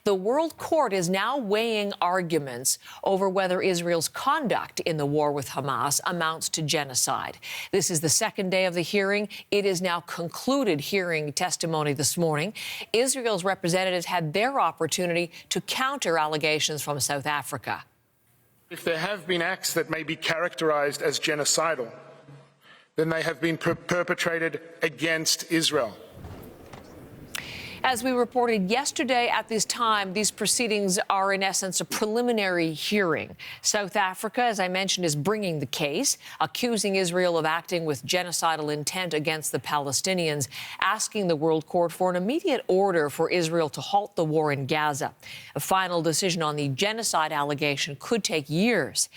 The World Court is now weighing arguments over whether Israel's conduct in the war with Hamas amounts to genocide. This is the second day of the hearing. It is now concluded hearing testimony this morning. Israel's representatives had their opportunity to counter allegations from South Africa. If there have been acts that may be characterized as genocidal, then they have been perpetrated against Israel. As we reported yesterday at this time, these proceedings are in essence a preliminary hearing. South Africa, as I mentioned, is bringing the case, accusing Israel of acting with genocidal intent against the Palestinians, asking the World Court for an immediate order for Israel to halt the war in Gaza. A final decision on the genocide allegation could take years.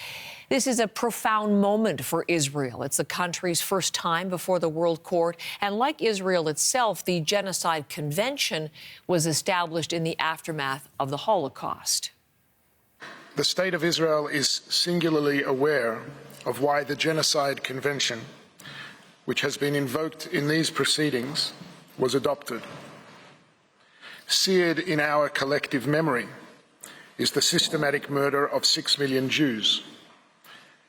This is a profound moment for Israel. It's the country's first time before the World Court. And like Israel itself, the Genocide Convention was established in the aftermath of the Holocaust. The State of Israel is singularly aware of why the Genocide Convention, which has been invoked in these proceedings, was adopted. Seared in our collective memory is the systematic murder of 6 million Jews,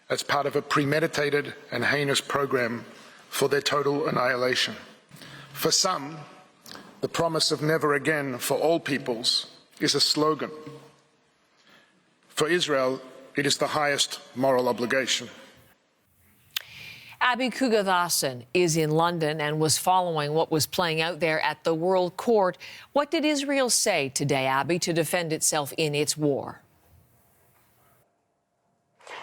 as part of a premeditated and heinous program for their total annihilation. For some, the promise of never again for all peoples is a slogan. For Israel, it is the highest moral obligation. Abby Kugathasan is in London and was following what was playing out there at the World Court. What did Israel say today, Abby, to defend itself in its war?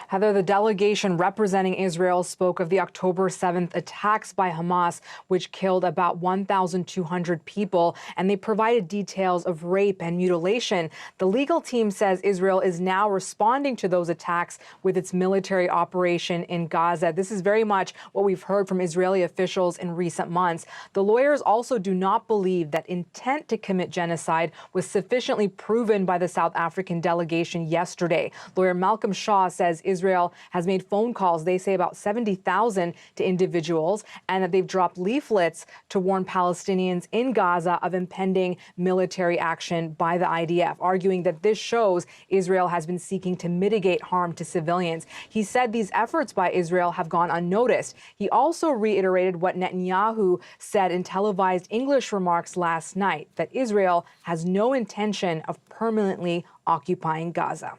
Heather, the delegation representing Israel spoke of the October 7th attacks by Hamas, which killed about 1,200 people, and they provided details of rape and mutilation. The legal team says Israel is now responding to those attacks with its military operation in Gaza. This is very much what we've heard from Israeli officials in recent months. The lawyers also do not believe that intent to commit genocide was sufficiently proven by the South African delegation yesterday. Lawyer Malcolm Shaw says Israel has made phone calls, they say about 70,000 to individuals, and that they've dropped leaflets to warn Palestinians in Gaza of impending military action by the IDF, arguing that this shows Israel has been seeking to mitigate harm to civilians. He said these efforts by Israel have gone unnoticed. He also reiterated what Netanyahu said in televised English remarks last night, that Israel has no intention of permanently occupying Gaza.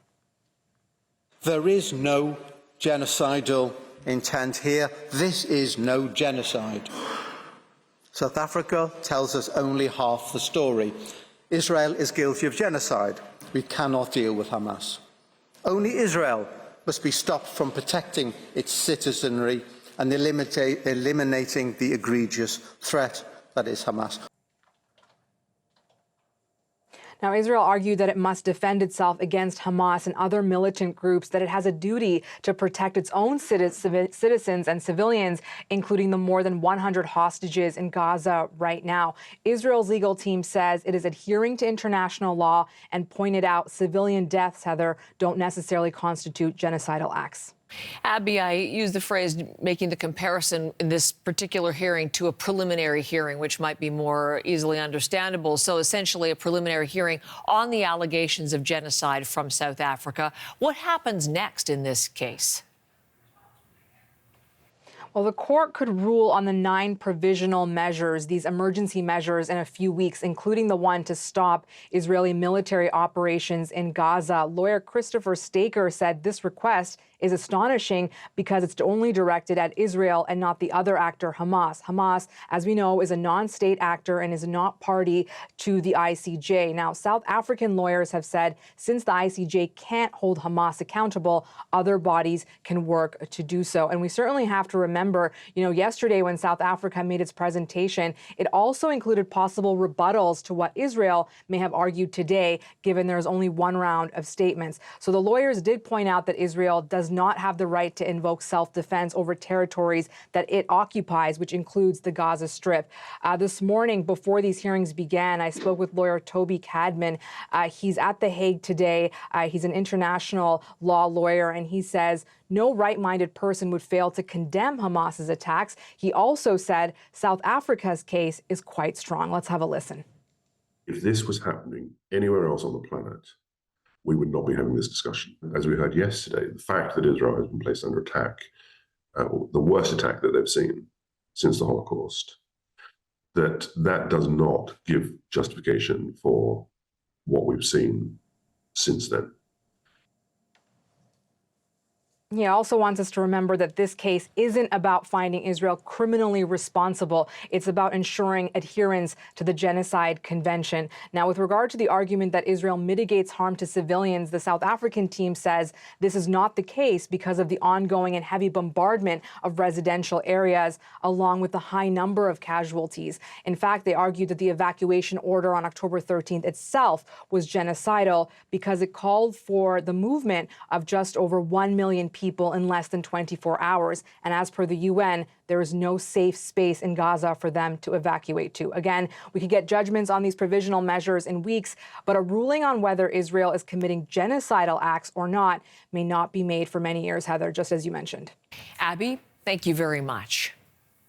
There is no genocidal intent here. This is no genocide. South Africa tells us only half the story. Israel is guilty of genocide. We cannot deal with Hamas. Only Israel must be stopped from protecting its citizenry and eliminating the egregious threat that is Hamas. Now, Israel argued that it must defend itself against Hamas and other militant groups, that it has a duty to protect its own citizens and civilians, including the more than 100 hostages in Gaza right now. Israel's legal team says it is adhering to international law and pointed out civilian deaths, Heather, don't necessarily constitute genocidal acts. Abby, I use the phrase making the comparison in this particular hearing to a preliminary hearing, which might be more easily understandable. So essentially a preliminary hearing on the allegations of genocide from South Africa. What happens next in this case? Well, the court could rule on the 9 provisional measures, these emergency measures, in a few weeks, including the one to stop Israeli military operations in Gaza. Lawyer Christopher Staker said this request is astonishing because it's only directed at Israel and not the other actor, Hamas. Hamas, as we know, is a non-state actor and is not party to the ICJ. Now, South African lawyers have said since the ICJ can't hold Hamas accountable, other bodies can work to do so. And we certainly have to remember, yesterday when South Africa made its presentation, it also included possible rebuttals to what Israel may have argued today, given there's only one round of statements. So the lawyers did point out that Israel does not have the right to invoke self-defense over territories that it occupies, which includes the Gaza Strip. This morning, before these hearings began, I spoke with lawyer Toby Cadman. He's at The Hague today. He's an international law lawyer, and he says no right-minded person would fail to condemn Hamas's attacks. He also said South Africa's case is quite strong. Let's have a listen. If this was happening anywhere else on the planet, we would not be having this discussion. As we heard yesterday, the fact that Israel has been placed under attack, the worst attack that they've seen since the Holocaust, that does not give justification for what we've seen since then. He also wants us to remember that this case isn't about finding Israel criminally responsible. It's about ensuring adherence to the Genocide Convention. Now, with regard to the argument that Israel mitigates harm to civilians, the South African team says this is not the case because of the ongoing and heavy bombardment of residential areas, along with the high number of casualties. In fact, they argued that the evacuation order on October 13th itself was genocidal because it called for the movement of just over 1 million people in less than 24 hours. And as per the UN, there is no safe space in Gaza for them to evacuate to. Again, we could get judgments on these provisional measures in weeks, but a ruling on whether Israel is committing genocidal acts or not may not be made for many years, Heather, just as you mentioned. Abby, thank you very much.